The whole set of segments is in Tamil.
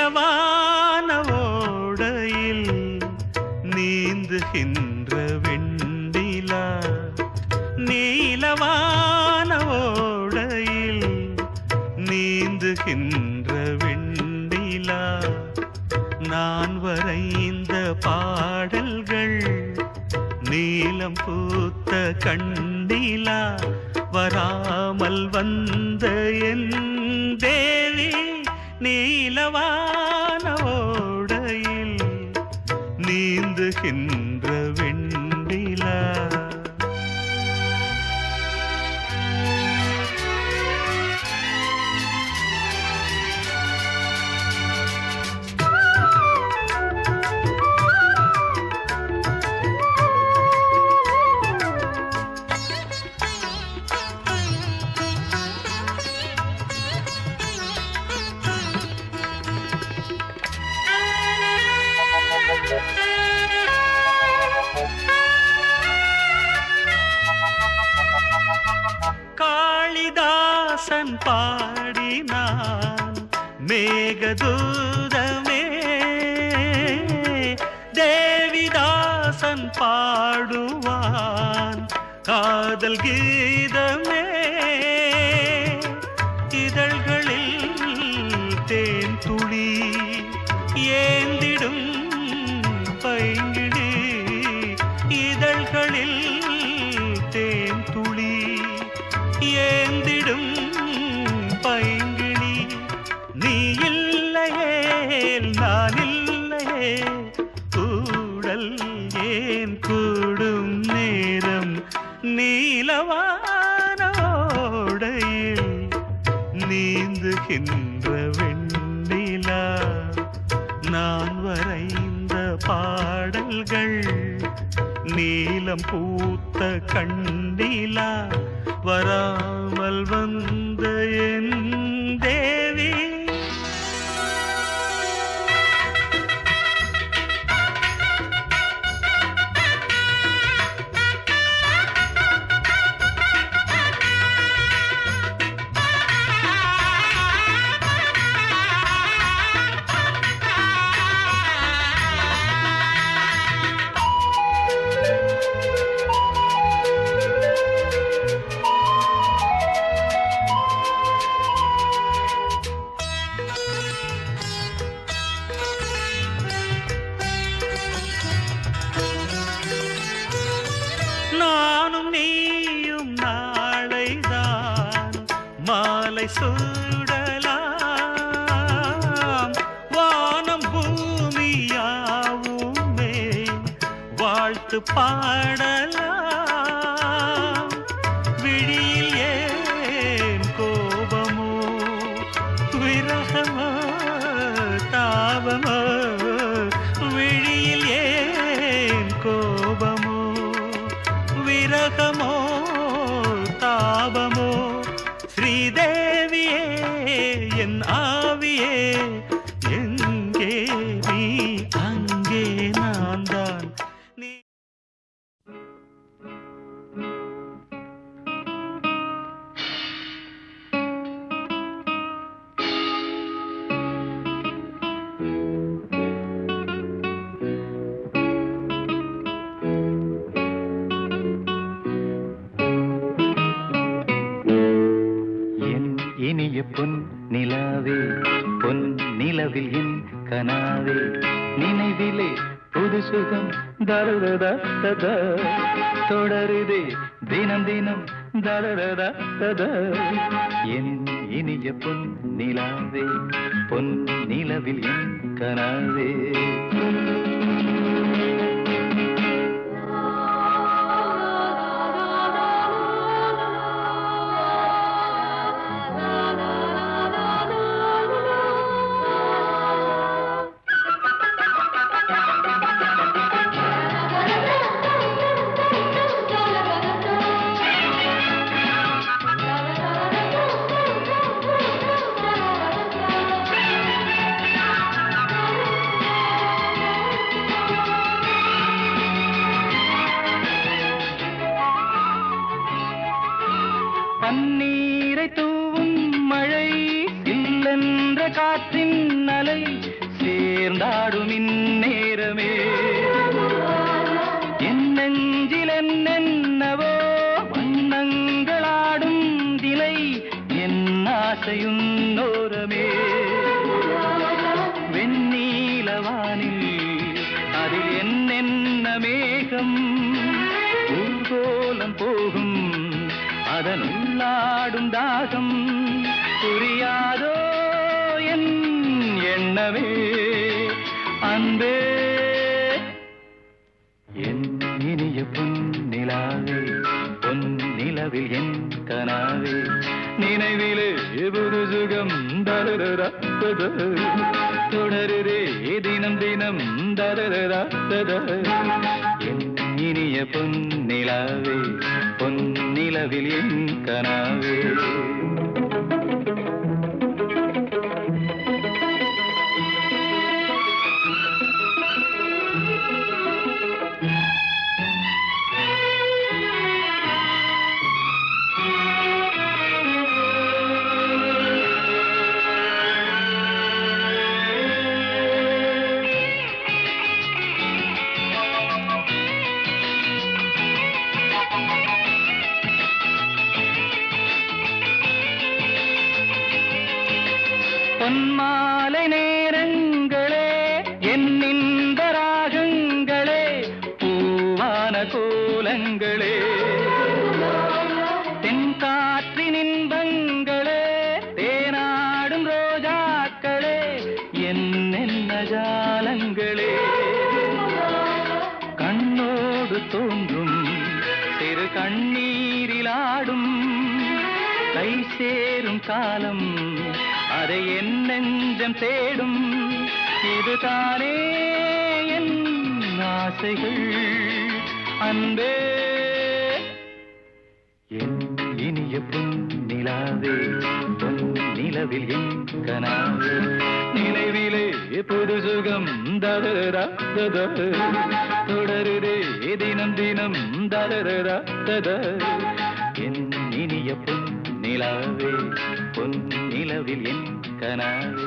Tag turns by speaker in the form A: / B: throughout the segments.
A: நீலவான ஓடையில் நீந்துகின்ற வெண்ணிலா, நீலவான ஓடையில் நீந்துகின்ற வெண்ணிலா, நான் வரைந்த பாடல்கள் நீலம் பூத்த கண்ணிலா, வராமல் வந்த என் தேவி நீலவான ஓடையில் நீந்துகின்ற வெண்ணிலா. காளிதாசன் பாடினான் மேகதூதமே, தேவிதாசன் பாடுவான் காதல் கீதமே, இதழ்களில் தேன் துளி ஏந்திடும் பைங்கிழி, இதழ்களில் தேன் துளி ஏந்திடும் பைங்கிழி, நீ இல்லையே நான் இல்லையே கூடல் ஏன் கூடும் நேரம், நீலவான ஓடையில் நீந்துகின்ற வெண்ணிலா, நான் வரைந்த பாடல்கள் நீலம் பூத்த கண்ணிலா, வராமல் வந்த என் தேவி. நானும் நீயும் நாளைதான் மாலை சூடலாம், வானம் பூமியாவுமே வாழ்த்து பாடலாம், விழியில் ஏன் கோபமோ விரகமோ தாபமோ, விழியில் ஏன் கோபமோ விரகமோ தாபமோ, ஸ்ரீதேவியே என் ஆவியே எங்கே நீ அங்கே நான் தான் நீ.
B: இனிய பொன் நிலாவே பொன் நிலவில் என் கனாவே, நினைவிலே புது சுகம் தருததா தொடருதே தினம் தினம் தருததா, என் இனிய பொன் நிலாவே பொன் நிலவில் என் கனாவே. பன்னீரை தூவும் மழை இல்லென்ற காற்றின் அலை கொண்டாடும் இந்நேரமே என் நெஞ்சில் என்னென்னவோ வண்ணங்களாடும் திலை என் ஆசையுன்னோரமே வெண்ணீலவானில் அதில் என்னென்ன மேகம் ஊர்கோலம் போகும் அதன் உள்ளாடும் தாகம் புரியாதோ என் எண்ணமே அன்பே என் இனிய பொன்னிலாவே பொன்னிலவில் என் கனாவே நினைவிலே புது சுகம் தரரா தொடருதே தினம் தினம் தரரா என் இனிய பொன்னிலாவே பொன்னிலவில் என் கனாவே பொன்மாலை நேரங்களே என்னிந்த ராகங்களே பூவான கோலங்களே தென்காற்றின் இன்பங்களே தேனாடும் ரோஜாக்களே என்னென்ன ஜாலங்களே கண்ணோடு தோன்றும் சிறு கண்ணீரிலாடும் கை சேரும் காலம் அதை என் நெஞ்சம் தேடும் இதுதானே என் ஆசைகள் அன்பே என் இனிய பொன்னிலாவே பொன்னிலவில் என் கனாவே நினைவிலே புது சுகம் தரரா தொடருதே தினம் தினம் தரரா என் இனிய பொன்னிலாவே பொன்னிலவில் என் கனாவே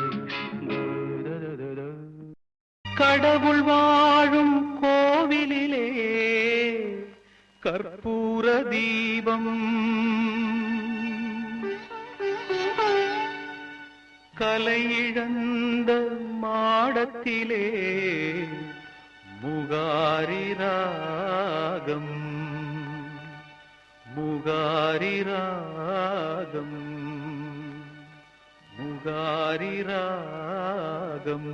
A: கடவுள் வாழும் கோவிலிலே கற்பூர தீபம் கலையிழந்த மாடத்திலே முகாரி ராகம் முகாரி ராகம் முகாரி ராகம்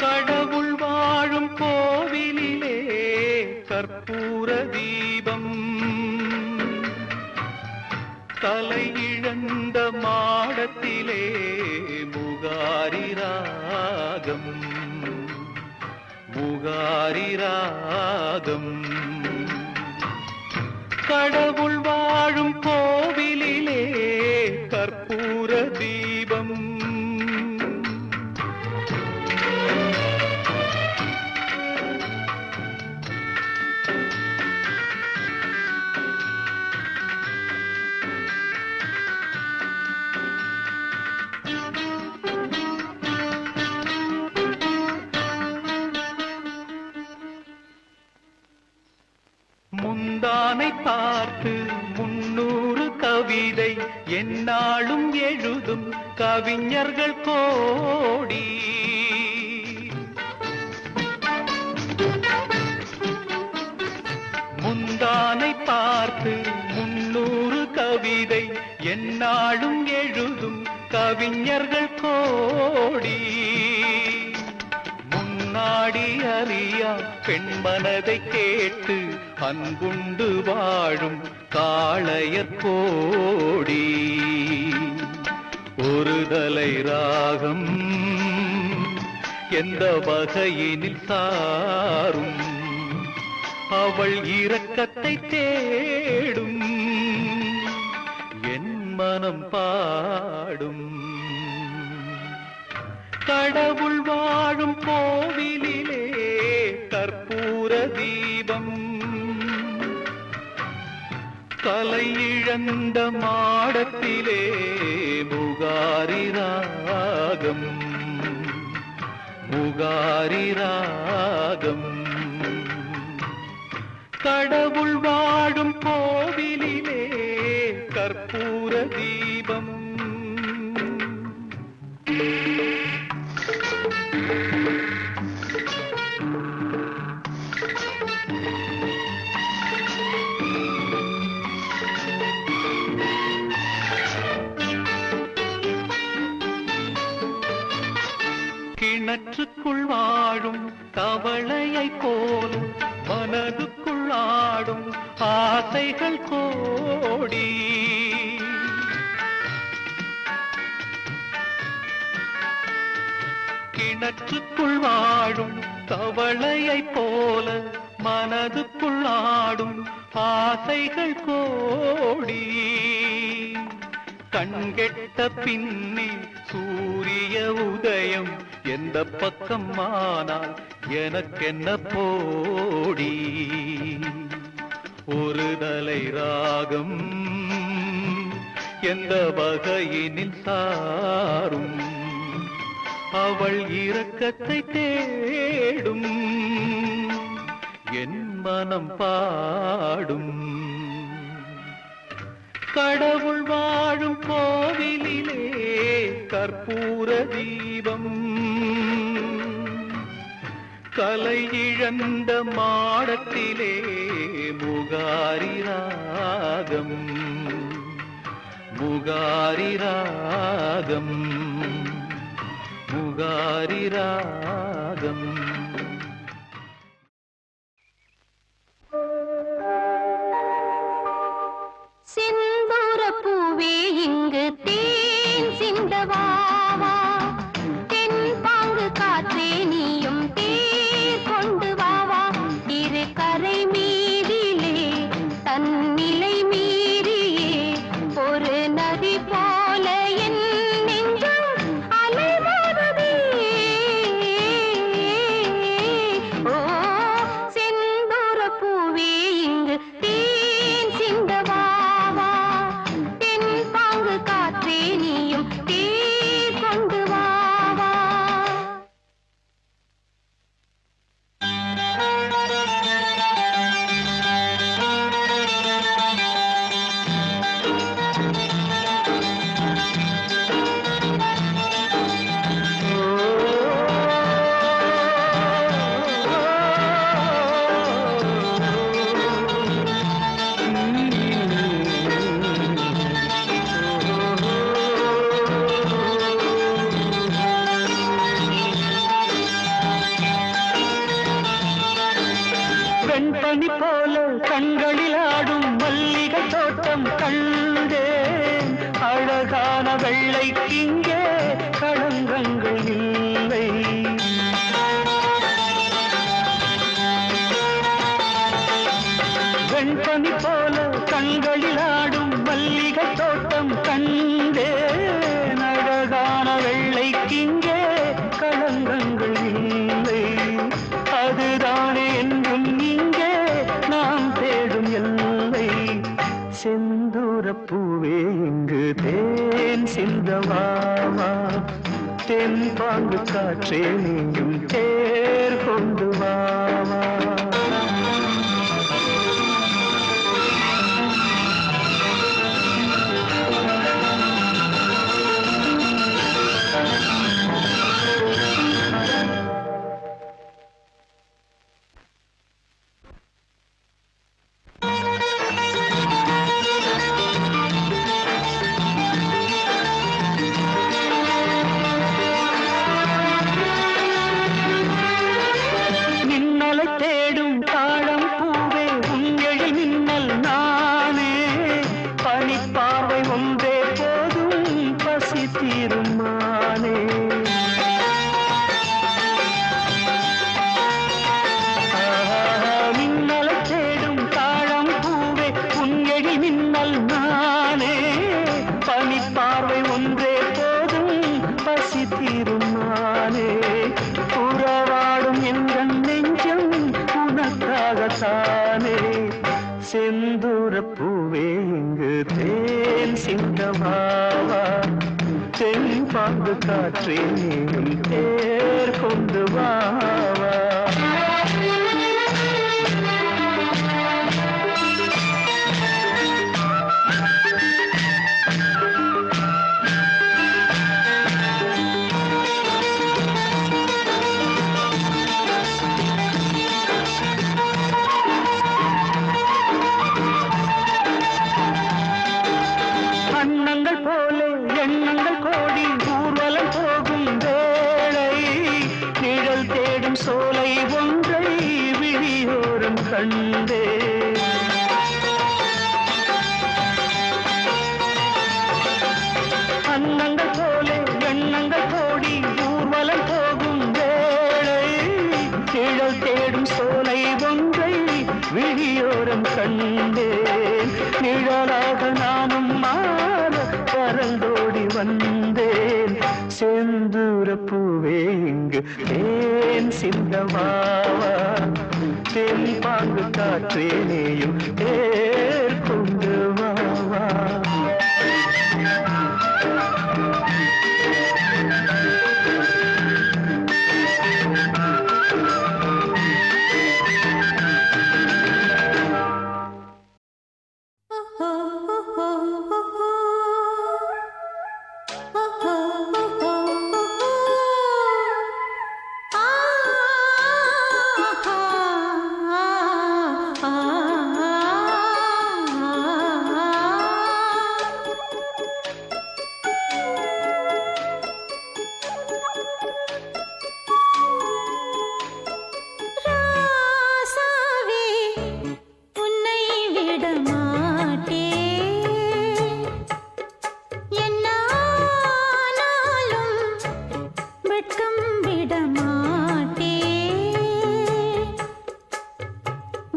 A: கடவுள் வாழும் கோவிலிலே கற்பூர தீபம் தலையிழந்த மாடத்திலே முகாரி ராகம் முகாரி ராகம் கடவுள் வாழும் கோவிலிலே கற்பூர தீபம் முந்தானை பார்த்து 300 கவிதை எந்நாளும் எழுதும் கவிஞர்கள் கோடி முந்தானை பார்த்து 300 கவிதை எந்நாளும் எழுதும் கவிஞர்கள் கோடி முன்னாடி அறியா பெண்மனதை கேட்டு அன்புண்டு வாழும் காளையர் கோடி ஒரு தலை ராகம் எந்த வகையினில் சாரும் அவள் இரக்கத்தை தேடும் என் மனம் பாடும் கடவுள் வாழும் கோவிலிலே கற்பூர தீபம் கலை இழந்த மாடத்திலே முகாரி ராகம் முகாரி ராகம் கடவுள் வாழும் கோவிலிலே கற்பூர தீபம் கிணற்றுக்குள் வாழும் தவளையை போல் மனதுக்குள் ஆடும் ஆசைகள் கோடி கிணற்றுக்குள் வாழும் தவளையை போல மனதுக்குள் ஆடும் ஆசைகள் கோடி கண்கெட்ட பின்னே சூரிய உதயம் எந்த பக்கம் ஆனால் எனக்கென்ன போடி ஒரு தலை ராகம் எந்த வகையினில் சாரும் அவள் இரக்கத்தை தேடும் என் மனம் பாடும் கடவுள் வாழும் கோவிலிலே கற்பூர தீபம் கலை இழந்த மாடத்திலே முகாரி ராகம் முகாரி ராகம் முகாரி ராகம்
C: செந்தூர பூவே இங்கு தேன் சிந்தவாவா தென் பாங்கு காற்றே நீயும் தேர் கொண்டு வாவா இரு கரை மீதிலே தன்னிலை மீறியே ஒரு நதி போல என் நெஞ்சம் அலைமோதுதே ஓ செந்தூர பூவே இங்கு தேன் சிந்தவா நீயும் தேர் கொண்டு வாவா
A: வெண்பனி போல கண்களில் ஆடும் மல்லிகை தோட்டம் கண்டேன் அழகான வெள்ளைக்கிங்கே களங்கங்கள் இல்லை வெண்பனி போல கண்களில் ஆடும் மல்லிகை தோட்டம் கண்டேன் அழகான வெள்ளைக்கிங்கே களங்கங்கள் இல்லை அதுதானே என்றும் இங்கே நாம் தேடும் எல்லை செந்தூர பூவே இங்கு தேன் சிந்தவாமா தென் பாங்கு காற்றே நீயும் தேர் கொண்டு வாமா தேடும் தாழம் பூவே உங்கள் மின்னல் நானே பனிப்பார்வை ஒன்றே போதும் பசி தீருமானே மின்னலை தேடும் தாழம் பூவே உங்கள் மின்னல் நானே பனிப்பார்வை ஒன்றே போதும் பசி தீருமானே உறவாடும் எங்கள் நெஞ்சம் உனக்காகத்தானே செந்தூர பூவே இங்கு தேன் சிந்தமாவா தென்பாங்கு காற்றே நீயும் தேர் கொண்டு வாவா அண்ணங்கள் போல எண்ணங்கள் கோடி ஊர்வலம் போகும் வேளை நிழல் தேடும் சோலை ஒன்றை விழியோரம் கண்டே அண்ணங்கள் போல எண்ணங்கள் கோடி ஊர்வலம் போகும் வேளை நிழல் தேடும் சோலை ஒன்றை விழியோரம் கண்டேன் நிழலாக நானும் மாற பறந்தோடி வந்தேன் செந்தூர பூவே இங்கு தேன் சிந்தமாவா தென்பாங்கு காற்றே நீயும் தேர் கொண்டு வாவா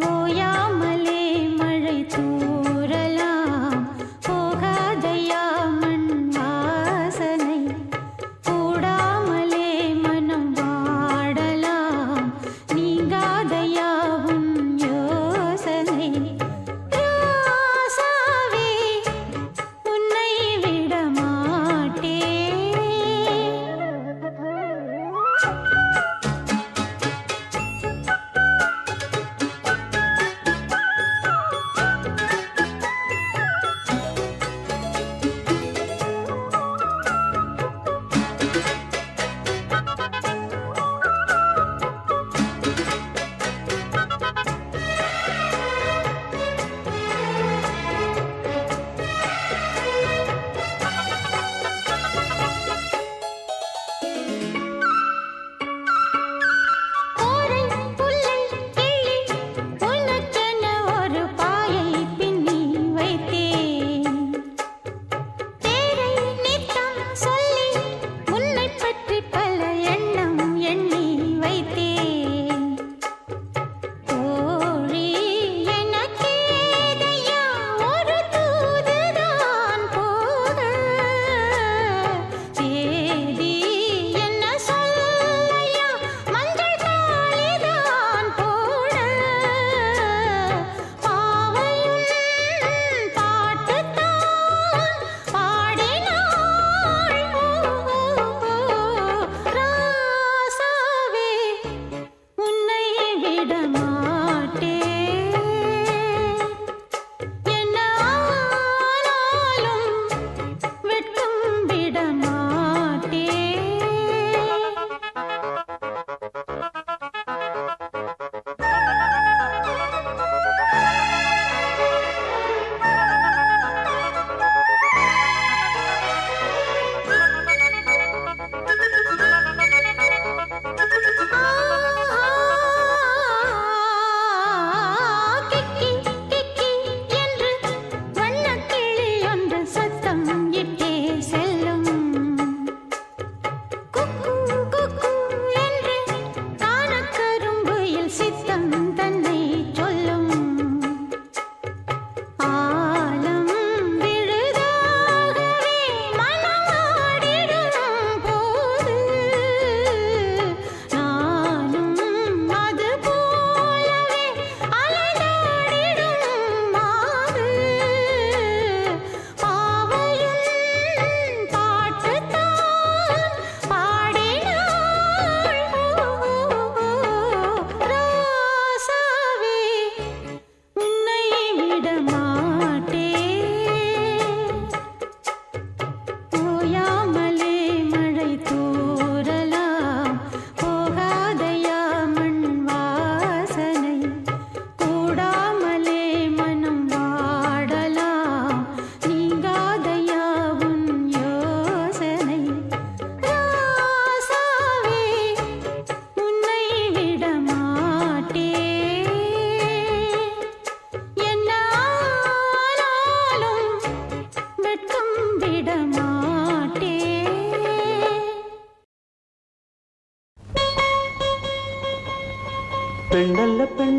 C: ஓயாம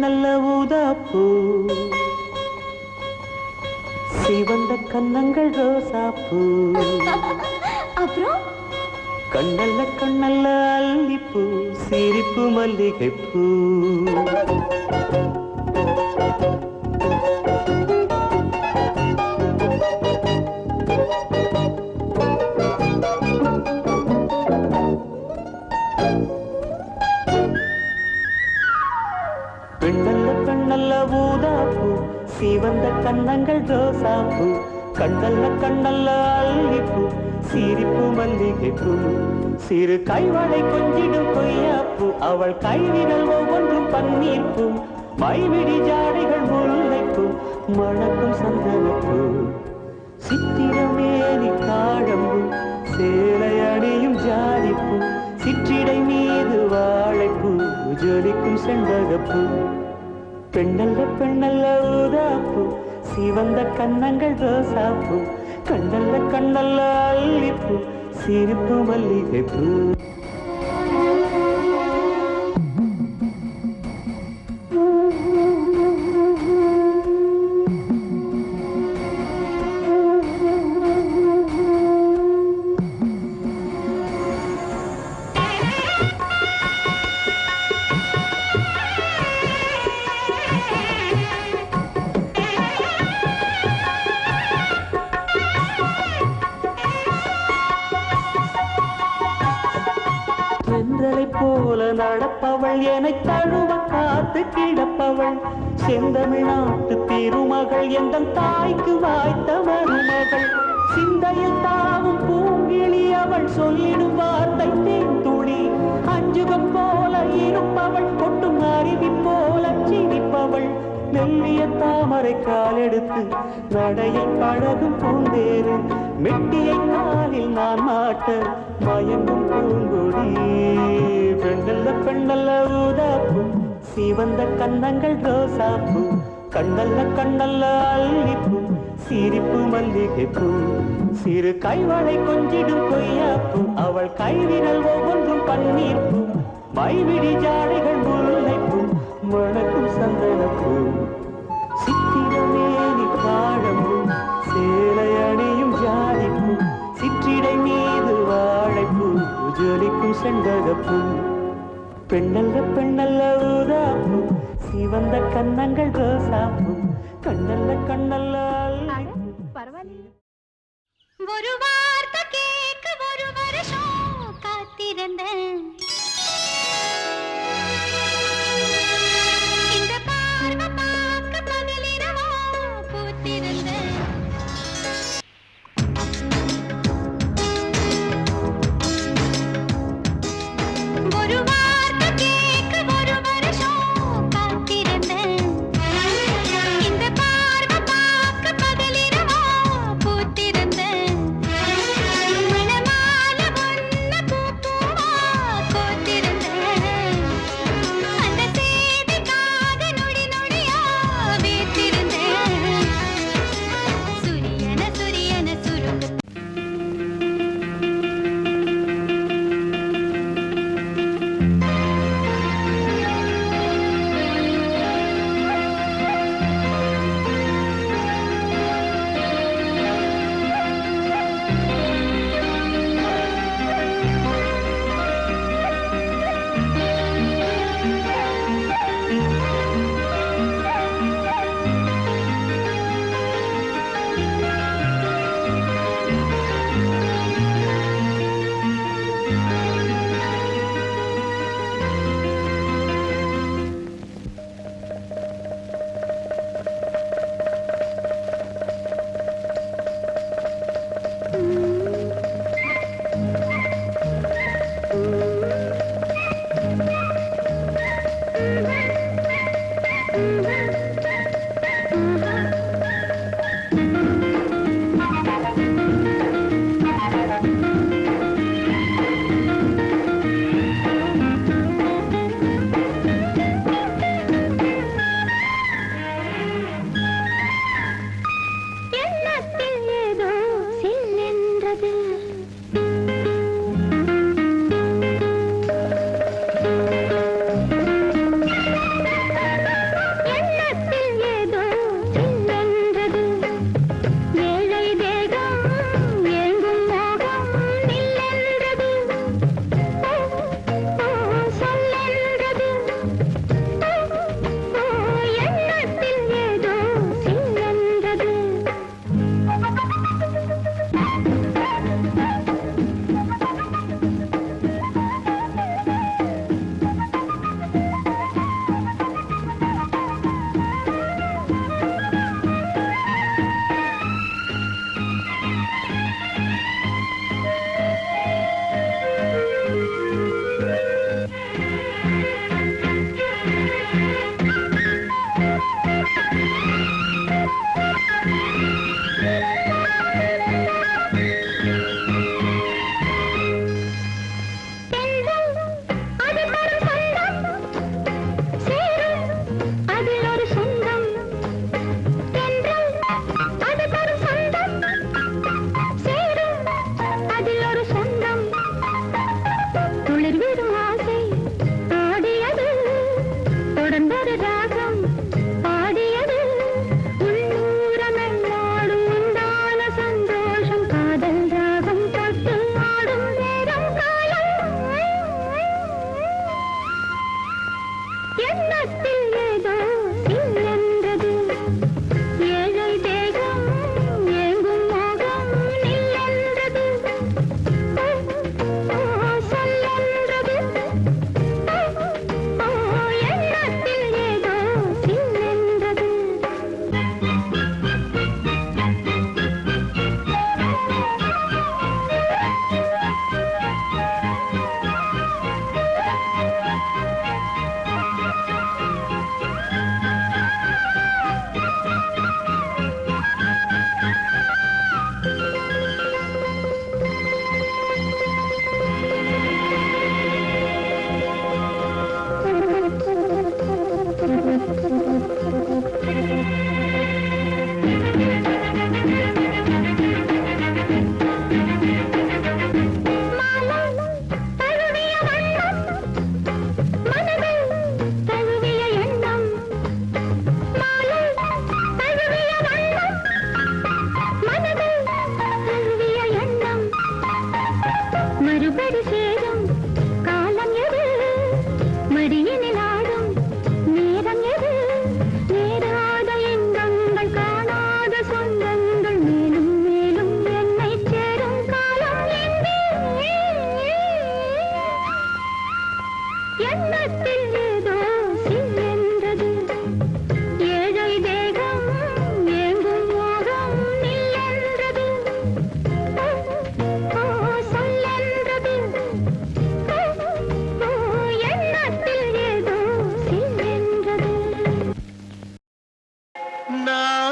A: கண்ணல்ல ஊதாப்பூ சிவந்த கன்னங்கள் ரோசாப்பூ
C: அப்புறம்
A: கண்ணல்ல கண்ணல்ல அல்லிப்பூ சிரிப்பு மல்லிகைப்பூ பெண்ணல்ல கண்ணல்ல ஊதாப்பூ சிவந்த கன்னங்கள் ரோசாப்பூ கண்ணல்ல கண்ணல்ல அல்லிப்பூ சிரிப்பு மல்லிகைப்பூ சிறு கைவளை கொஞ்சிடும் கொய்யாப்பூ அவள் கைவிரல் ஒவ்வொன்றும் பன்னீர்ப்பூ மைவிடி ஜாடைகள் முல்லைப்பூ மணக்கும் சந்தனப்பூ சித்திரமேனி தாழம்பூ சேலை அணியும் ஜாதிப்பூ சிற்றிடை மீது வாழைப்பூ ஜொலிக்கும் செண்பகப்பூ பெண்ணல்ல பெண்ணல்ல ஊதாப்பூ சிவந்த கன்னங்கள் ரோசாப்பூ கண்ணல்ல கண்ணல்ல அல்லிப்பூ சிரிப்பு மல்லிகைப்பூ செந்தலை போல நடப்பவள் என்னை தழுவ காத்து கிடப்பவள் செந்தமிழ்நாட்டு திருமகள் எந்த தாய்க்கு வாய்த்த மருமகள் சிந்தையில் தாவும் பூங்கிழி அவள் சொல்லிடும் வார்த்தை தேன்துளி அஞ்சுகம் போல இருப்பவள் கொட்டும் அருவி போல சிரிப்பவள் மெல்லிய தாமரை காலெடுத்து நடையை பழகும் பூந்தேரு மெட்டியை காலில் நான் மாட்ட மயங்கும் பூங்கொடி பெண்ணல்ல பெண்ணல்ல ஊதாப்பூ சிவந்த கன்னங்கள் ரோசாப்பூ கண்ணல்ல கண்ணல்ல அல்லிப்பூ சிரிப்பு மல்லிகைப்பூ சிறு கைவளை கொஞ்சிடும் கொய்யாப்பூ அவள் கைவிரல் ஒவ்வொன்றும் பன்னீர்ப்பூ மைவிடி ஜாடைகள் முல்லைப்பூ மணக்கும் சந்தனப்பூ சித்திரமேனி காழம்பூ சேலை அணியும் ஜாதிப்பூ சிற்றிடை மீது வாழைப்பூ ஜொலிக்கும் செண்பகப்பூ பெண்ணல்ல பெண்ணல்ல ஊதாப்பூ சிவந்த கன்னங்கள் ரோசாப்பூ கண்ணல்ல கண்ணல்ல
C: பரவாயில்ல ஒரு வார்த்தை கேட்க ஒரு வருஷம் காத்திருந்தேன் இந்த பார்வை பார்க்க பகலிரவா பூத்திருந்தேன் ஒரு வார்த்தை கேட்க ஒரு வருஷம் காத்திருந்தேன் இந்த பார்வை பார்க்க பகலிரவா பூத்திருந்தேன் மணமால ஒன்ன பூ பூவா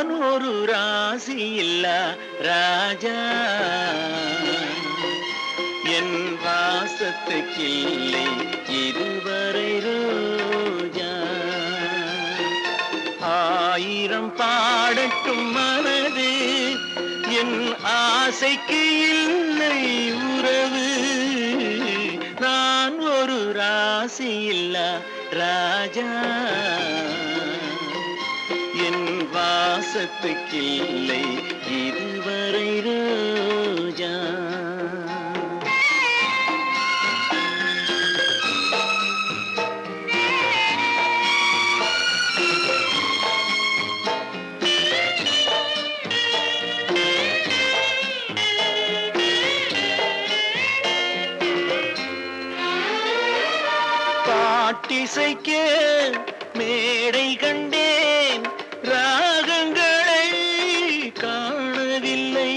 A: நான் ஒரு ராசி இல்ல ராஜா என் வாசத்துக்கில்லை இதுவரை ரோஜா ஆயிரம் பாடட்டும் மனது என் ஆசைக்கு இல்லை உறவு நான் ஒரு ராசி இல்ல ராஜா என் வாசத்துக்கில்லை இதுவரை ரோஜா பாட்டிசைக்க மேடை கண்டேன் ராகங்களை காணவில்லை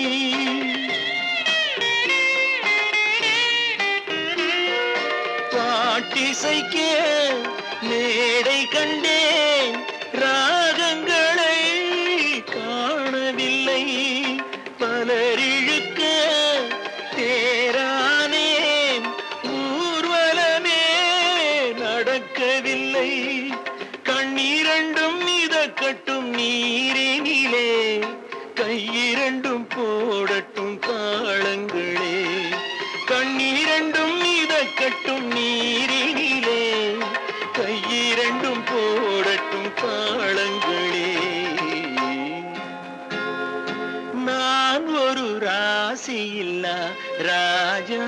A: பாட்டிசைக்க மேடை கண்டேன் ராகங்களை காணவில்லை பலரிழுக்க தேரானேன் ஊர்வலமே நடக்கவில்லை கண்ணீரண்டும் மிதக்கட்டும் நீரினிலே கையிரண்டும் போடட்டும் தாளங்களே கண்ணீரண்டும் மிதக்கட்டும் நீரினிலே கையிரண்டும் போடட்டும் தாளங்களே நான் ஒரு ராசி இல்ல ராஜா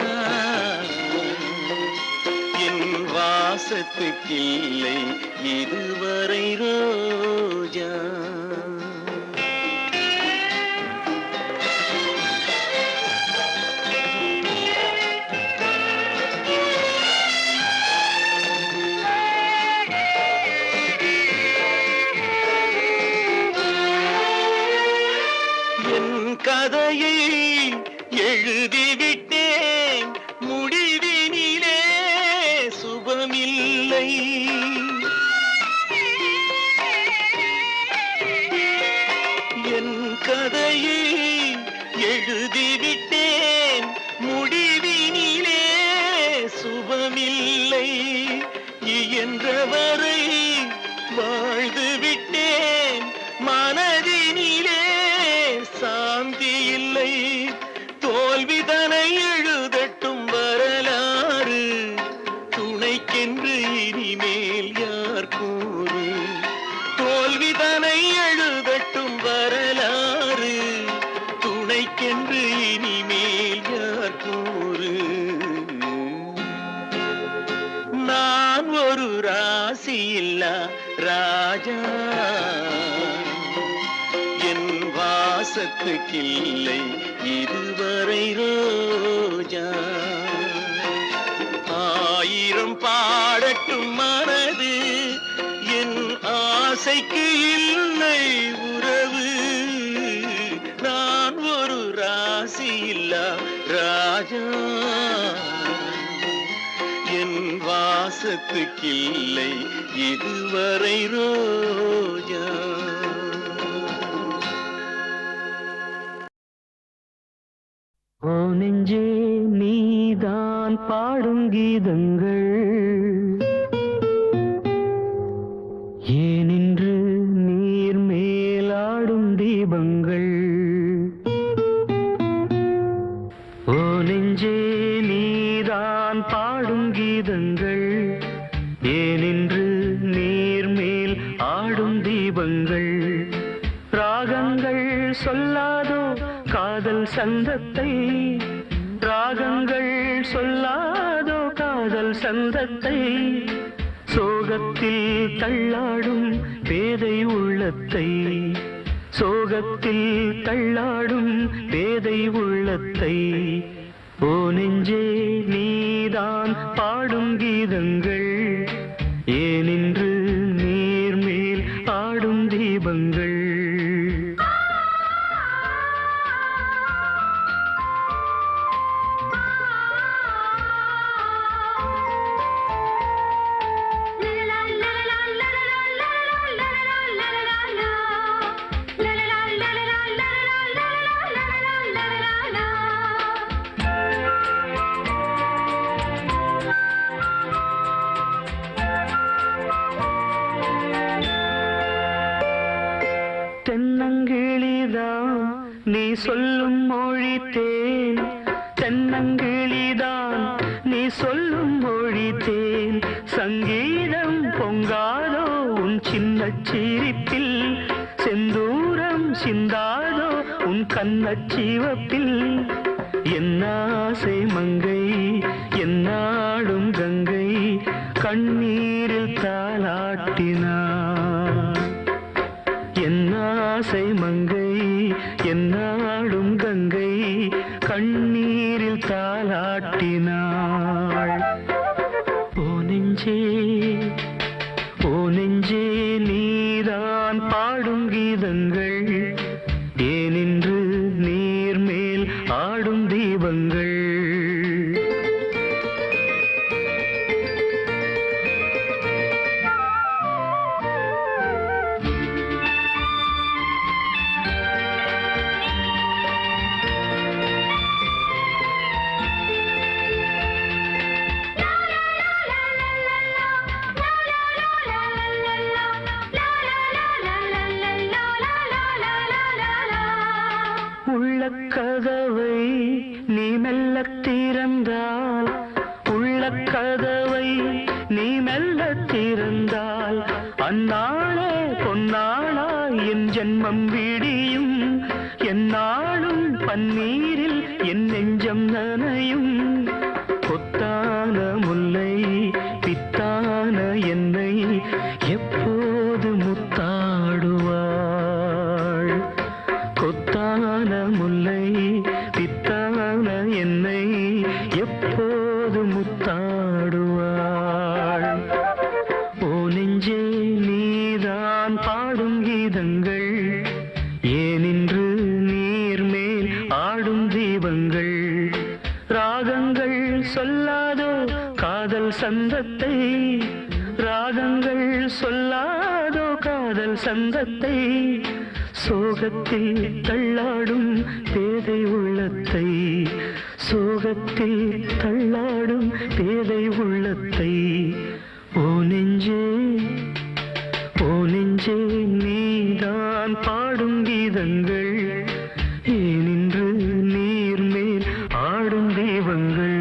A: என் வாசத்துக்கில்லை இதுவரை ரோஜா என் கதையை எழுதிவிட்டேன் முடிவினிலே சுபமில்லை என் கதையை எழுதிவிட்டேன் முடிவினிலே சுபமில்லை இயன்றவரை வாழ்ந்து விட்டேன் மனதினிலே சாந்தி இல்லை தோல்விதனை எழுதட்டும் வரலாறு துணைக்கென்று இனிமேல் யார் கூறு தோல்விதனை எழுதட்டும் வரலாறு துணைக்கென்று இனிமேல் யார் கூறு நான் ஒரு ராசி இல்ல ராஜா என் வாசத்துக்கில்லை இதுவரை ரோஜா ஆயிரம் பாடட்டும் மனது என் ஆசைக்கு இல்லை உறவு நான் ஒரு ராசி இல்ல ராஜா என் வாசத்துக்கில்லை இதுவரை ரோஜா ஓ நெஞ்சே நீதான் பாடும் கீதங்கள் ஏனின்று நீர் மேலாடும் தீபங்கள் ஓ நெஞ்சே நீதான் பாடும் கீதங்கள் ஏனின்று நீர் மேல் ஆடும் தீபங்கள் ராகங்கள் சொல்லாதோ காதல் சந்தத்தை ராகங்கள் சொல்லாதோ காதல் சந்தத்தை சோகத்தில் தள்ளாடும் பேதை உள்ளத்தை சோகத்தில் தள்ளாடும் பேதை உள்ளத்தை ஓ நெஞ்சே நீதான் பாடும் கீதங்கள் ஏனின்று நீர் மேல் ஆடும் தீபங்கள்
C: la la la la la la la la la la la la la
A: தென்னங்கிளிதான் நீ சொல்லும் மொழி தேன், தென்னங்கிளிதான் நீ சொல்லும் மொழி தேன். சங்கீதம் பொங்காதோ உன் சின்ன சிரிப்பில், செந்தூரம் சிந்தாதோ உன் கண்ணச் சிவப்பில். என்னாசை மங்கை என்னாடும் கங்கை கண்ணீரில் தாலாட்டினார். என்னாசை மங்கை என்னாடும் கங்கை கண்ணீரில் தாலாட்டினாள். ஓ நெஞ்சே ஓ நெஞ்சே நீதான் பாடும் கீதங்கள், ஏனின்று நீர் மேல் ஆடும் தீபங்கள். உள்ளக்கதவை நீ மெல்லத் திறந்தால், உள்ளக்கதவை நீ மெல்லத் திறந்தால், அந்நாளே பொன்னாளாய் என் ஜென்மம் விடியும். எந்நாளும் பன்னீரில் என் நெஞ்சம் நனையும். கொத்தான முல்லை பித்தான என்னை எப்போது முத்தாடுவாள். கொத்தான முல்லை பித்தான என்னை எப்போது முத்தாடுவாள். ஓ நெஞ்சே நீதான் பாடும் கீதங்கள், ஏனின்று நீர் மேல் ஆடும் தீபங்கள். ராகங்கள் சொல்லாதோ காதல் சந்தத்தை, ராகங்கள் சொல்லாதோ காதல் சந்தத்தை. சோகத்தில் தள்ளாடும் பேதை உள்ளத்தை, சோகத்தில் தள்ளாடும் பேதை உள்ளத்தை. ஓ நெஞ்சே ஓ நெஞ்சே நீதான் பாடும் கீதங்கள், ஏனின்று நீர் மேல் ஆடும் தெய்வங்கள்.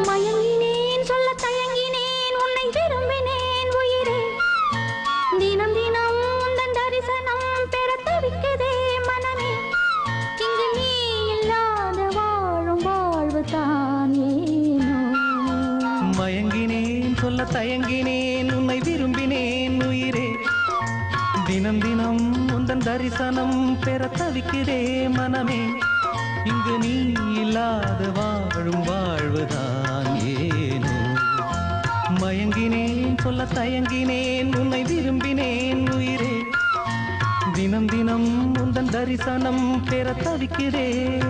C: மயங்கினேன் சொல்ல தயங்கினேன் உன்னை விரும்பினேன் உயிரே. தினம் தினம் உந்தன் தரிசனம் பெற தவிக்குதே மனமே. இங்கு நீ இல்லாத வாழும் வாழ்வு தான் ஏனோ.
A: மயங்கினேன் சொல்ல தயங்கினேன் உன்னை விரும்பினேன் உயிரே. தினம் தினம் உந்தன் தரிசனம் பெற தவிக்கிறே மனமே. இங்கு நீ இல்லாத வாழும் வாழ்வுதான் ஏனோ. மயங்கினேன் சொல்ல தயங்கினேன் உன்னை விரும்பினேன் உயிரே. தினம் தினம் உந்தன் தரிசனம் பெற தவிக்கிறேன்.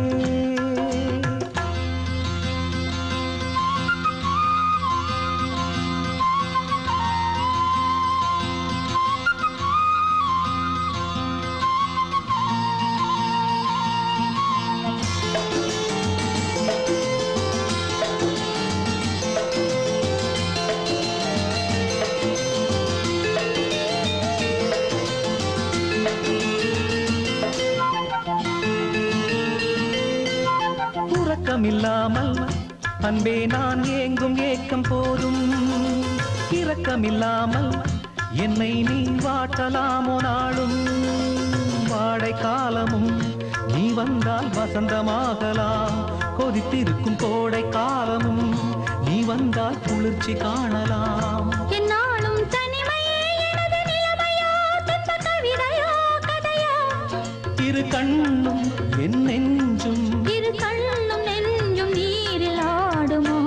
A: இரக்கமில்லாமல் அன்பே நான் ஏங்கும் ஏக்கம் போதும். இரக்கமில்லாமல் என்னை நீ வாட்டலாமோ நாளும். வாடை காலமும் நீ வந்தால் வசந்தமாகலாம். கொதித்திருக்கும் கோடை காலமும் நீ வந்தால் குளிர்ச்சி காணலாம்.
C: என்னாலும் தனிமையே எனது நிலைமையோ, துன்ப கவிதையோ கதையோ.
A: இரு கண்ணும் என் நெஞ்சும்,
C: இரு கண்ணும் நெஞ்சும் நீரில் ஆடுமோ.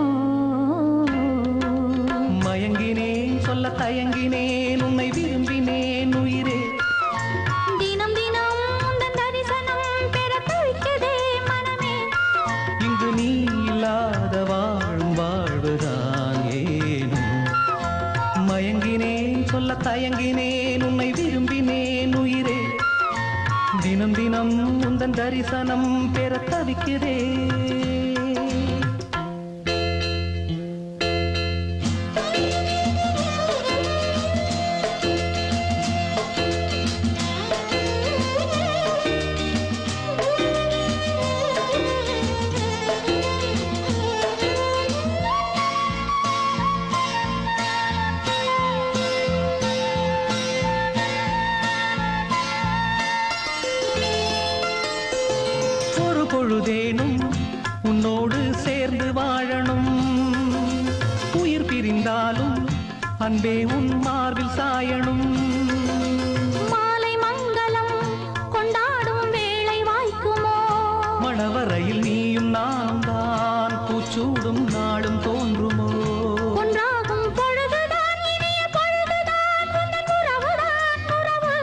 A: மயங்கினேன் சொல்ல தயங்கினேன் உன்னை விரும்பினேன் உயிரே.
C: தினம் தினம் உந்தன் தரிசனம் பெற தவிக்குதே மனமே.
A: இங்கு நீ இல்லாத வாழும் வாழ்வுதான் ஏனோ.
B: தயங்கினேன் உன்னை விரும்பினேன் உயிரே தினம் தினம் உந்தன் தரிசனம் பெற தவிக்கிறேன் பொழுதேனும் உன்னோடு சேர்ந்து வாழணும் உயிர் பிரிந்தாலும் அன்பே உன் மார்பில் சாயணும்
C: மாலை மங்களம் கொண்டாடும் வேளை வாய்க்குமோ
B: மணவரையில் நீயும் நான் தான் பூச்சூடும் நாளும் தோன்றுமோ
C: ஒன்றாகும் பொழுதுதான் இனிய பொழுதுதான் உந்தன் உறவுதான் உறவு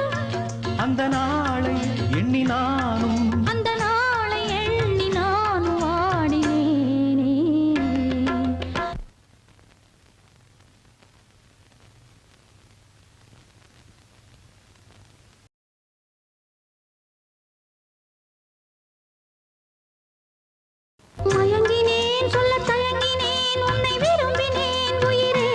B: அந்த நாளை எண்ணி நானும்
C: அந்த நாளை எண்ணி நான் வாடினேனே மயங்கினேன் சொல்ல தயங்கினேன் உன்னை விரும்பினேன் உயிரே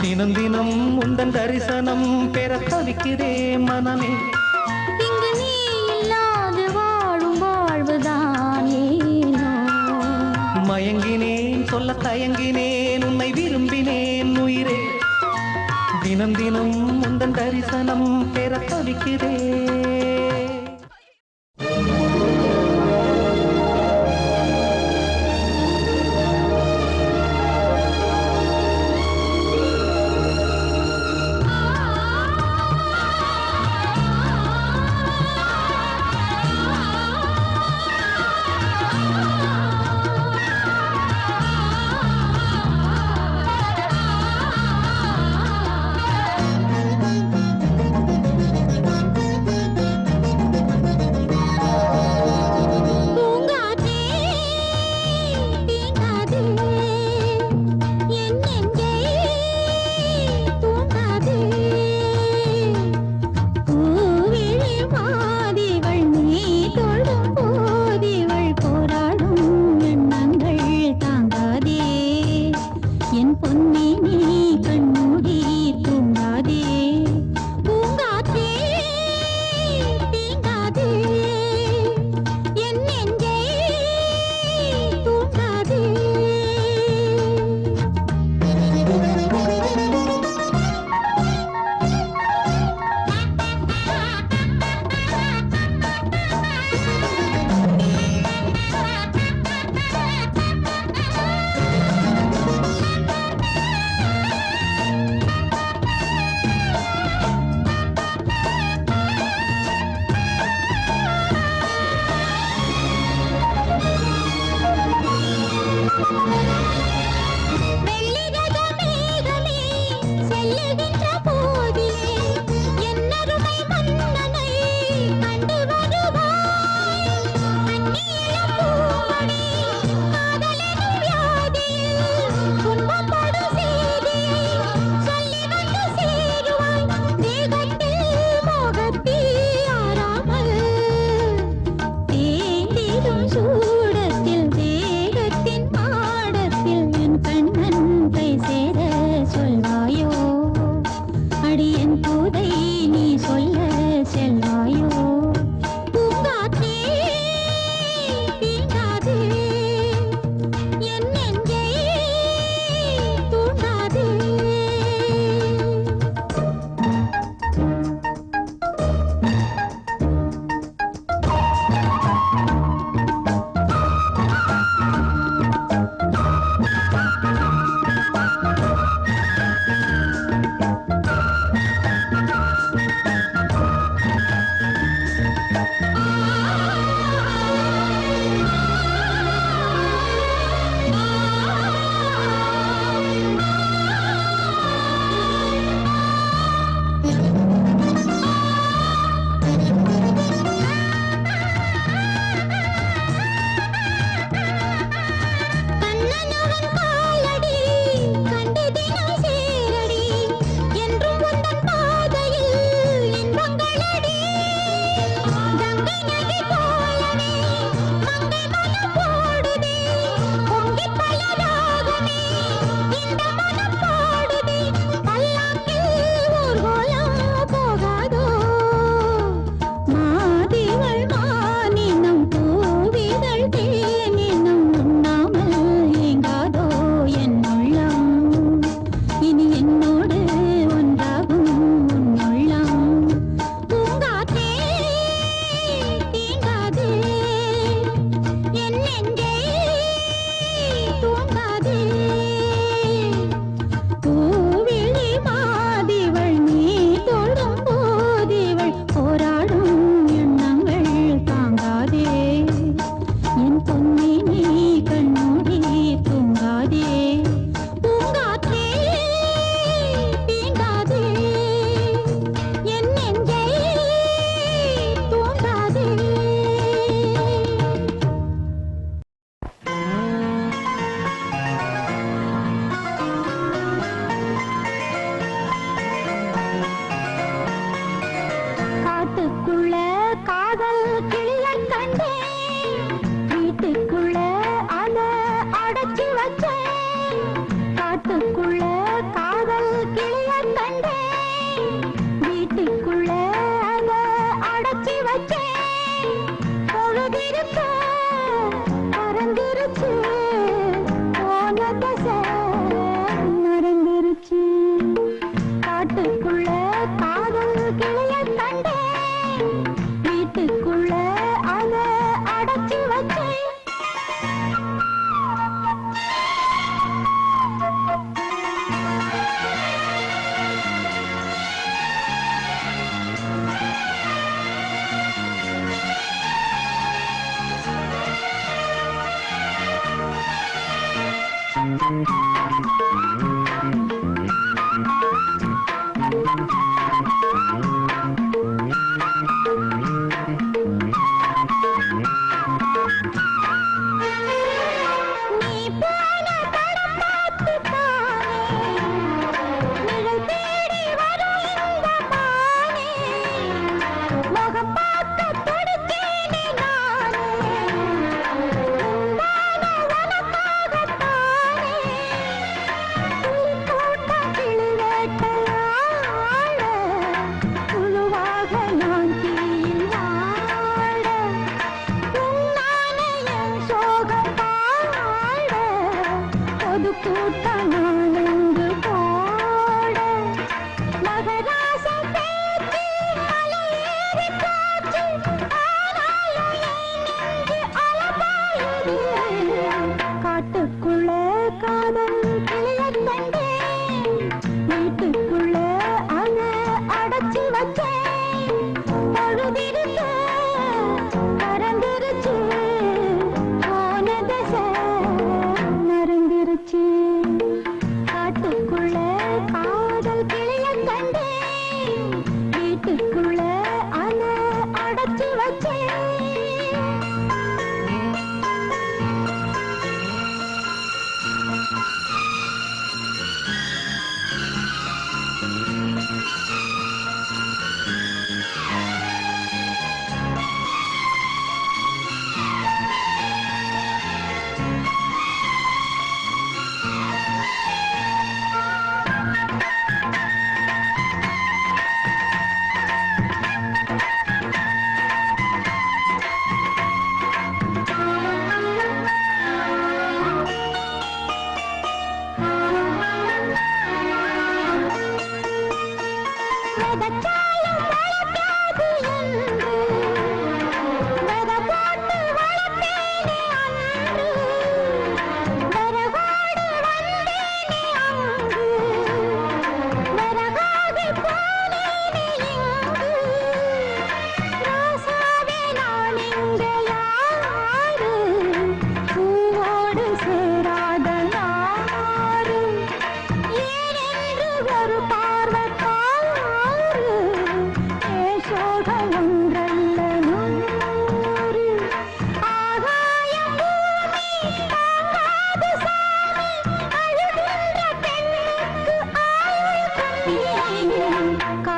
B: தினம் தினம் உந்தன் தரிசனம் பெற தவிக்கிறேன் மனமே
C: இங்கு நீ இல்லாது வாழும் வாழ்வுதான் ஏனோ
B: மயங்கினேன் சொல்ல தயங்கினேன் உன்னை விரும்பினேன் உயிரே தினம் தினம் உந்தன் தரிசனம் பெற தவிக்கிறேன்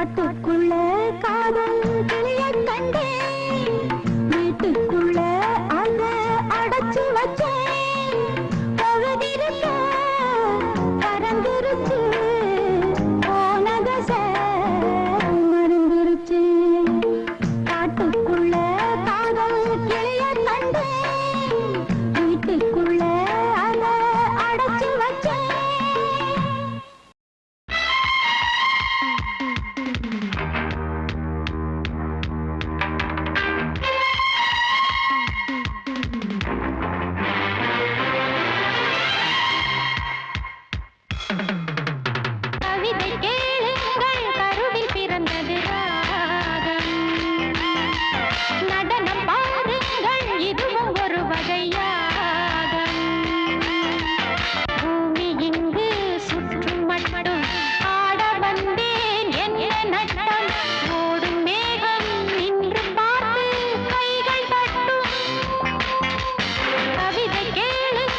C: காட்டுக்குள்ள காதல் கிளிய கண்டேன் வீட்டுக்குள்ள அத அடைச்சு வச்சேன் பகுதிருக்க பறந்துருச்சு போனதச மறந்துருச்சு காட்டுக்குள்ள காதல் கிளிய கண்டேன் வீட்டுக்குள்ள அத அடைச்சு வச்சேன் கவிதை கேளுங்கள் கருவில் பிறந்தது ராகம் நடனம் பாருங்கள் இதுவும் ஒரு வகையாகம் பூமி இங்கு சுற்றும் மட்டும் ஆட வந்தேன் என்ன நட்டம் ஓடும் மேகம் நின்று பார்த்து கைகள் தட்டும் கவிதை கேளுங்கள்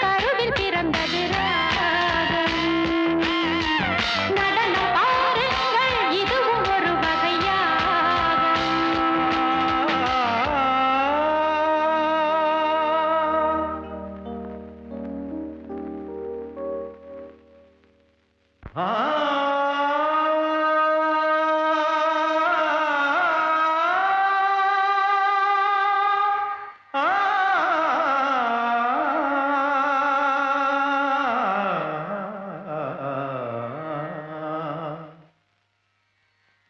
C: கருவில் பிறந்தது ராகம் நடனம் பாருங்கள் இதுவும் ஒரு வகையாகும்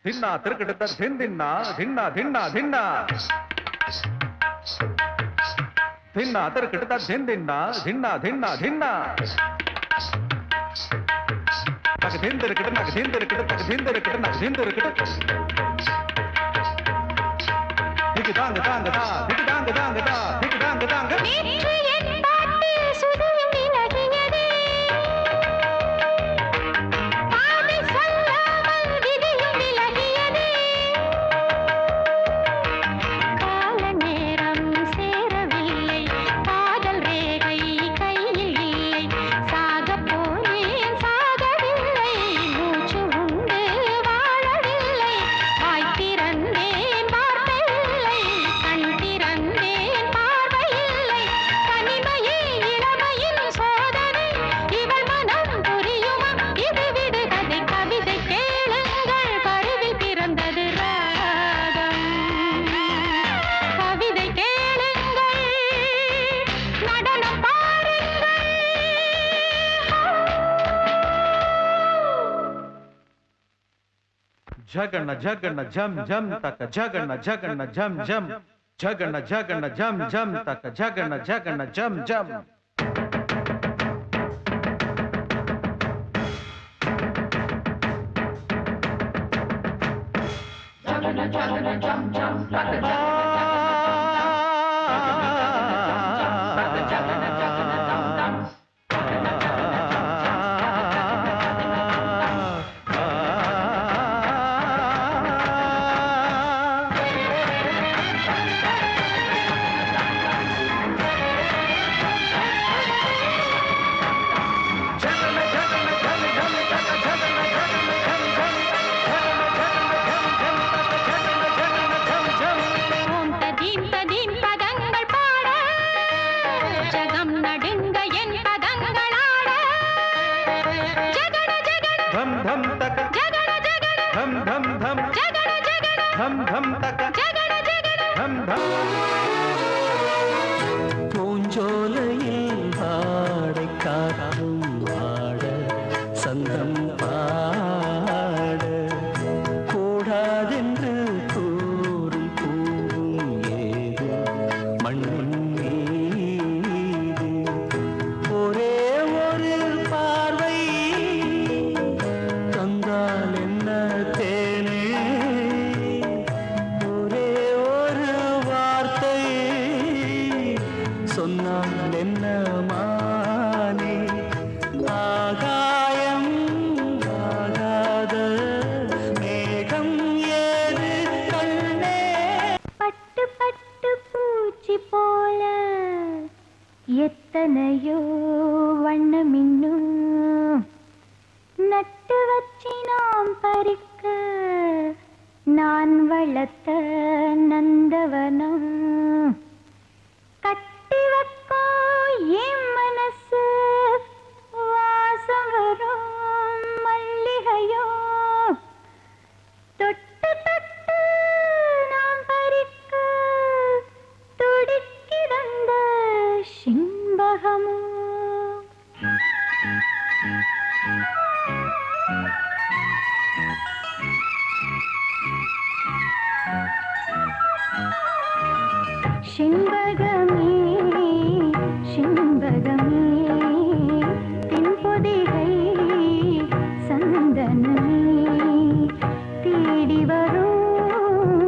B: தின்னா திருக்கிட்ட தின்னா தின்னா தின்னா தின்னா தின்னா திருக்கிட்ட தின்னா தின்னா தின்னா தின்னா நக்கு திந்திருக்கிட்டு நக்கு திந்திருக்கிட்டு நக்கு திந்திருக்கிட்டு நக்கு திந்திருக்கிட்டு திக்கு தாங்க தாங்க தா திக்கு தாங்க தாங்க தா திக்கு தாங்க தாங்க
C: நேற்று என் பாட்டு சுதியும் விலகியதே பாதை சொல்லாமல் விதியும் விலகியதே கால நேரம் சேரவில்லை காதல் ரேகை கையில் இல்லை சாகப் போனேன் சாகவில்லை மூச்சு உண்டு வாழவில்லை வாய் திறந்தேன் வார்த்தை இல்லை கண் திறந்தேன் பார்வை இல்லை தனிமையே இளமையின் சோதனை இவள் மனம் புரியுமா இது விடுகதை கவிதை கேளுங்கள் கருவில் பிறந்தது ராகம் கவிதை கேளுங்கள் நடனம் பாருங்கள்
B: ஜகண்ண ஜகண்ண ஜம் ஜம் தக்க ஜகண்ண ஜகண்ண ஜம் ஜம் ஜகண்ண ஜகண்ண ஜம் ஜம் தக்க ஜகண்ண ஜகண்ண ஜம் ஜம்
C: ஓம் ததீம் ததீம் பதங்கள் பாட ஜகம் நடுங்க என் பதங்கள் ஆட ஜகட ஜகட
B: தம் தம் தக்க
C: ஜகட ஜகட
B: தம் தம் தம்
C: ஜகட ஜகட
B: தம் தம் தக்க
C: ஜகட ஜகட
B: தம் தம் பூஞ்சோலையில் பாடை காற்றும் ஆட சந்தம் பாட கூடாதென்று கூறும் பூவும் ஏது மண்ணின் மீது ஒரே ஒரு பார்வை தந்தால் என்ன தேனே ஒரே ஒரு வார்த்தை சொன்னால் என்ன மானே ஆகாயம் ஆகாத மேகம் ஏது கண்ணே
C: பட்டு பட்டு பூச்சி போல எத்தனையோ வண்ணமின்னும் நட்டு வச்சி நாம் பறிக்க நான் வளர்த்த நந்தவனம் கட்டி வைக்கோ என் மனசு வாசம் வரும் மல்லிகையோ தொட்டு தொட்டு நாம் பறிக்க துடிக்கிறந்த சிம்பகமோ சிம்பகமே சிம்பகமே தென்பொதிகை சந்தனமே தேடி வரும்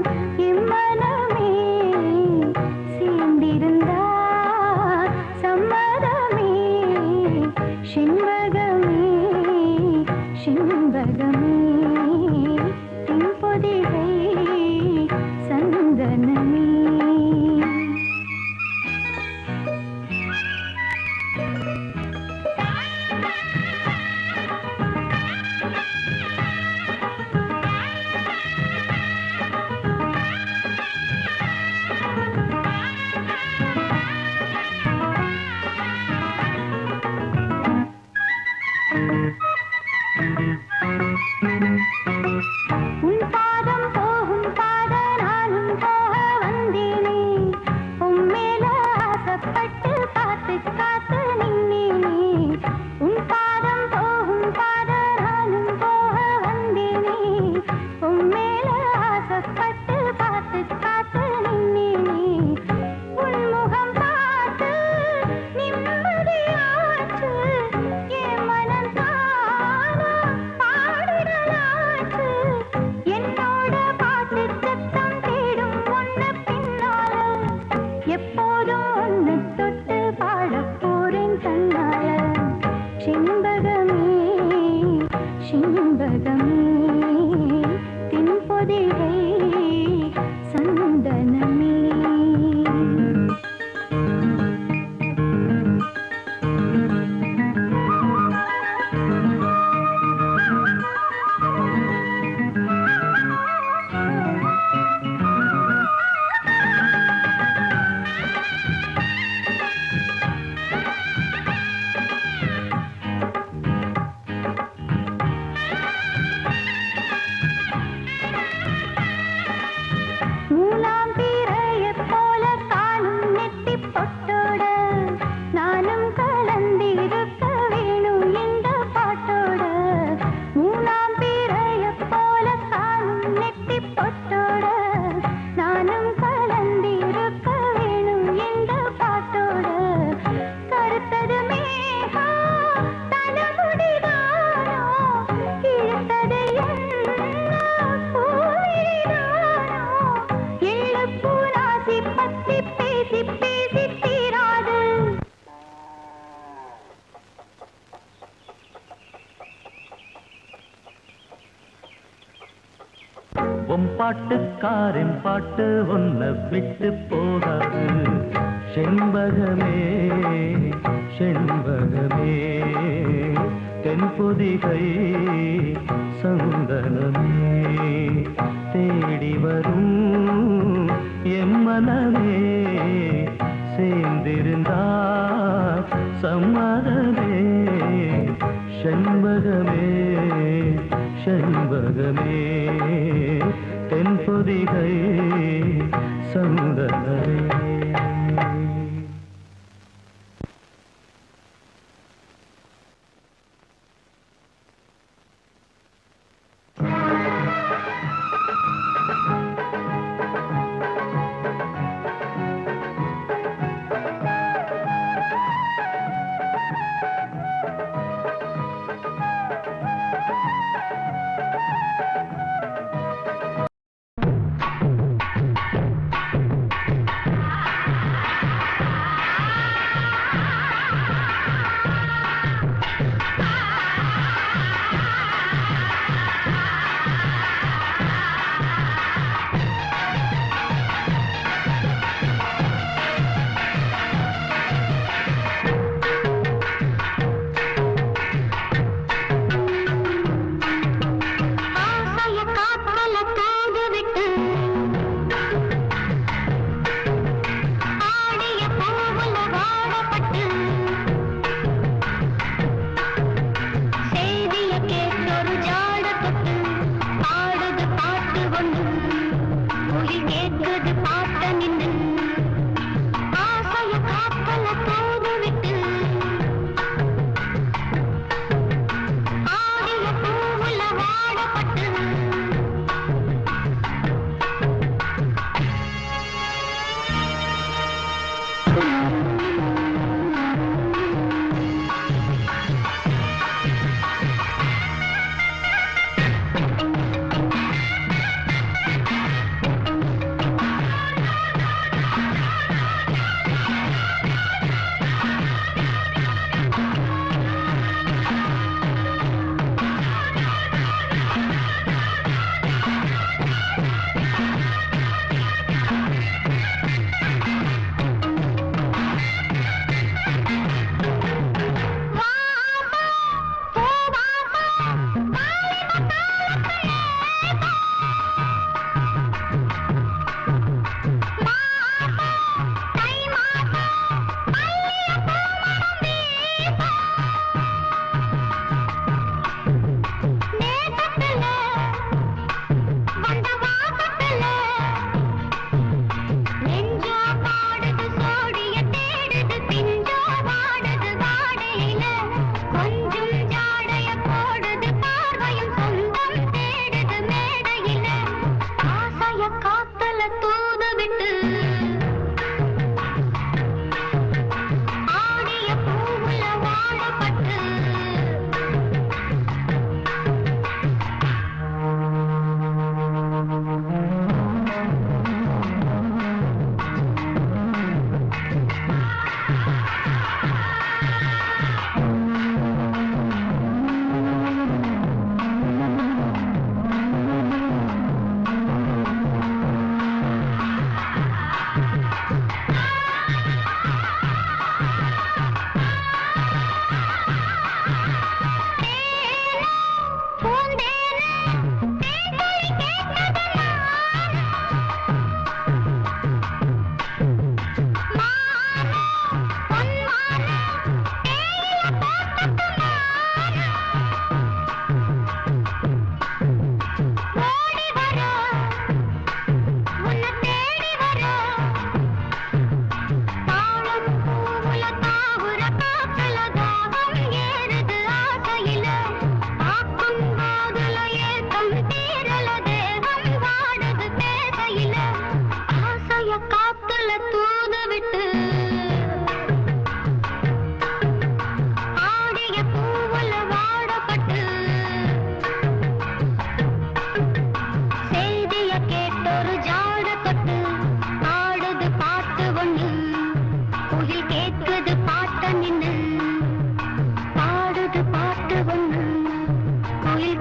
C: எம்மனமே சேர்ந்திருந்தா சம்மதமே சிம்பகமே சிம்பகமே தென்பொதிகை சந்தனமே உன் பாதம் போகும் பாத நானும் போக வந்தேனே உம்மேல ஆசைப்பட்டு பார்த்து காத்து நின்னேனே உன் பாதம் போகும் பாத நானும் போக வந்தேனே உம்மேல ஆசைப்பட்டு பார்த்து காத்து நின்னேனே உன் முகம் பார்த்து நிம்மதியாச்சு என் மனம் தானா பாடிடலாச்சு என்னோட பாட்டு சத்தம் தேடும் ஒன்ன பின்னால எப்போதும் ஒன்னு தொட்டு பாடப் போறேன் தன்னால சிம்பகமே சிம்பகமே தென்பொதிகை சந்தனமே மூலாம் பிறையைப் போல காணும் நெத்திப் பொட்டோட நானும் கலந்திருக்க வேணும் இந்த பாட்டோட மூலாம் பிறையைப் போல காணும் நெத்திப் பொட்டோட நானும் கலந்திருக்க வேணும் இந்த பாட்டோட கருத்தது மேகம் தலைமுடிதானோ இழுத்தது என்ன பூவிழிதானோ எள்ளுப்பூ ராசி பத்தி பேசி பேசி தீராது
A: உன் பாட்டுக்காரின் பாட்டு உன்னை விட்டு போகாது செண்பகமே செண்பகமே தென்பொதிகை சந்தனமே தேடி வரும் எம்மனமே சேர்ந்திருந்தா சம்மதமே செண்பகமே செண்பகமே தென்பொதிகை சந்தனமே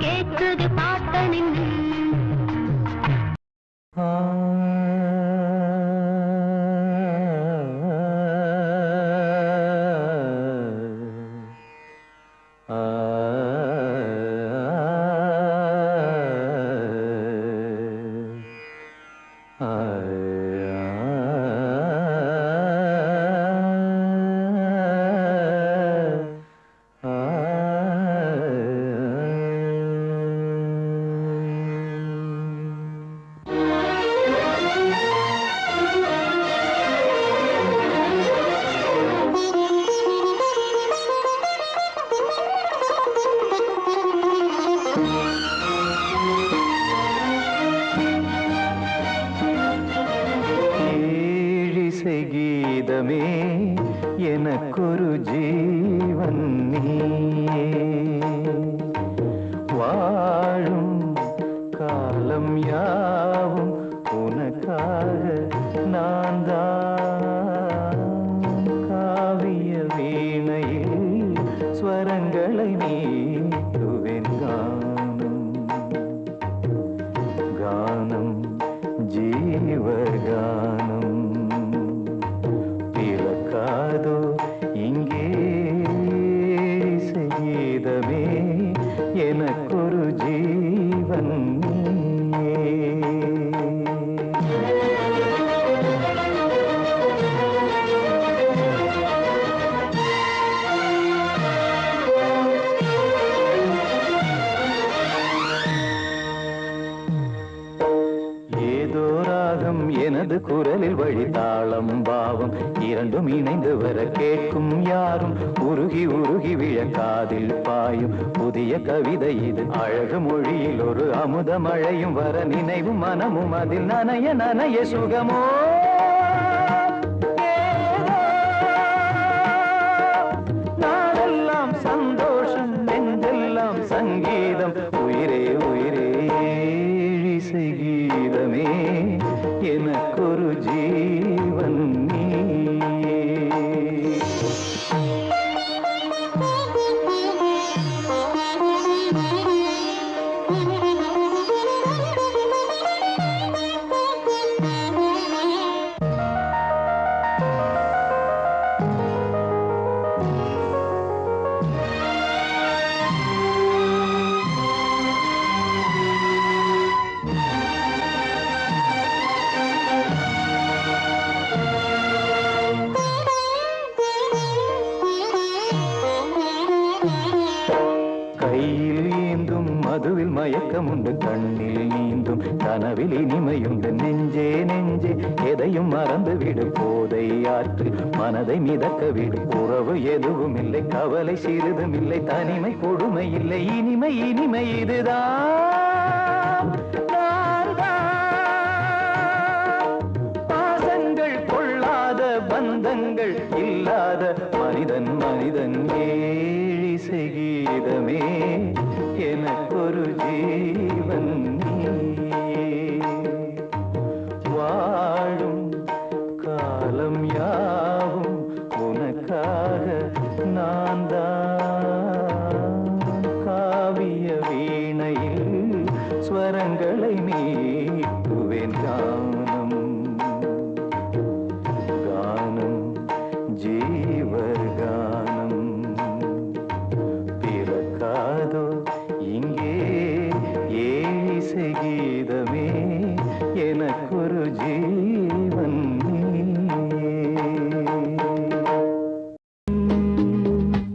C: கேக்குது பாட்ட நின்னு
D: கீதமே எனக்கொரு ஜீவன் நீயே வாழும் காலம் யாவும் உனக்காக நான் தான் காவிய வீணையில் ஸ்வரங்களை மீட்டுவேன் கானம் ஜீவகானம் பிறக்காதோ இங்கே செய்தமே எனக்கொரு ஜீவன் எனது குரலில் வழி தாளம் பாவம் இரண்டும் இணைந்து வர கேட்கும் யாரும் உருகி உருகி விழக்காதில் பாயும் புதிய கவிதை இது அழகு மொழியில் ஒரு அமுத மழையும் வர நினைவும் மனமும் அதில் நனைய நனைய சுகமோ நாடெல்லாம் சந்தோஷம் நெஞ்செல்லாம் சங்கீதம் உயிரே உயிரே இசை கீதமே எனக்கொரு ஜீவன் நீயே கையில் ஏந்தும் மதுவில் மயக்கமுண்டு கண்ணில் நீந்தும் கனவில் இனிமையுண்டு நெஞ்சே நெஞ்சே எதையும் மறந்து விடு போதை ஆற்று மனதை மிதக்க விடு உறவு எதுவும் இல்லை கவலை சிறிதும் இல்லை தனிமை கொடுமை இல்லை இனிமை இனிமை இதுதான் பாசங்கள் கொள்ளாத பந்தங்கள் இல்லாத மனிதன் மனிதன் ஏழிசை கீதமே எனக்கொரு ஜீவன் நீயே வாழும் காலம் யாவும் உனக்காக நான் தான்